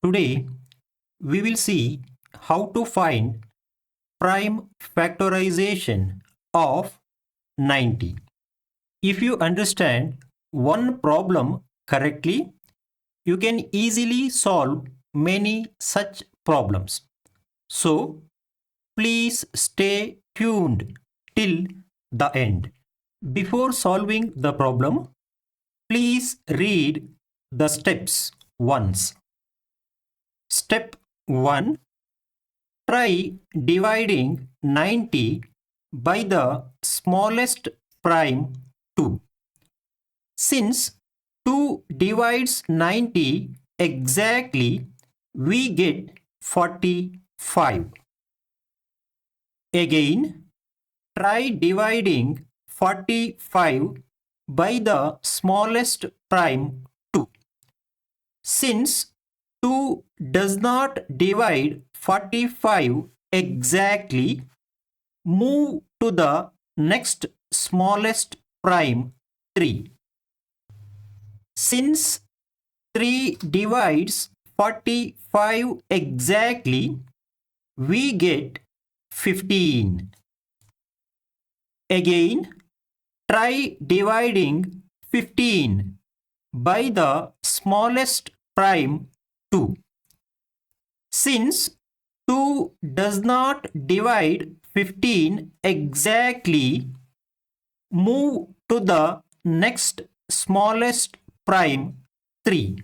Today, we will see how to find prime factorization of 90. If you understand one problem correctly, you can easily solve many such problems. So, please stay tuned till the end. Before solving the problem, please read the steps once. Step 1. Try dividing 90 by the smallest prime 2. Since 2 divides 90 exactly, we get 45. Again, try dividing 45 by the smallest prime 2. Since 2 does not divide 45 exactly, move to the next smallest prime 3. Since 3 divides 45 exactly, we get 15. Again, try dividing 15 by the smallest prime 2. Since 2 does not divide 15 exactly, move to the next smallest prime 3.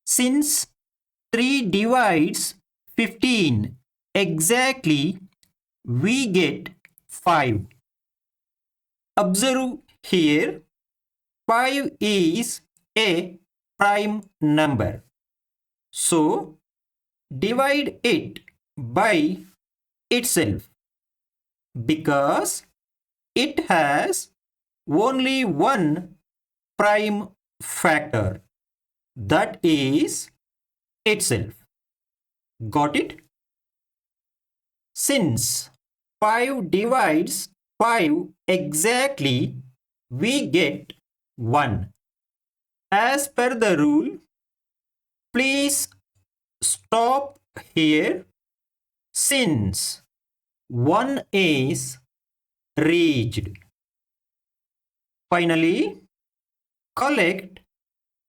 Since 3 divides 15 exactly, we get 5. Observe here, 5 is a prime number. So, divide it by itself because it has only one prime factor, that is itself. Got it? Since 5 divides 5 exactly, we get 1. As per the rule, please stop here since 1 is reached. Finally, collect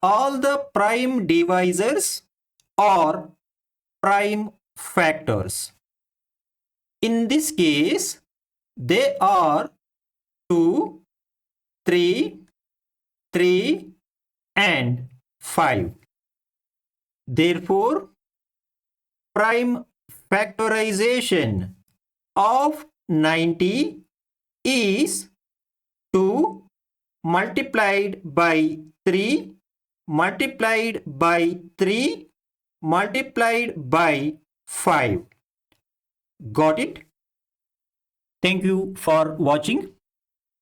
all the prime divisors or prime factors. In this case, they are 2, 3, 3 and 5. Therefore, prime factorization of 90 is 2 multiplied by 3 multiplied by 3 multiplied by 5. Got it? Thank you for watching.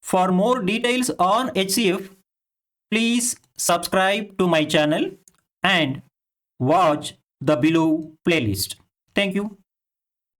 For more details on HCF, please subscribe to my channel and watch the below playlist. Thank you.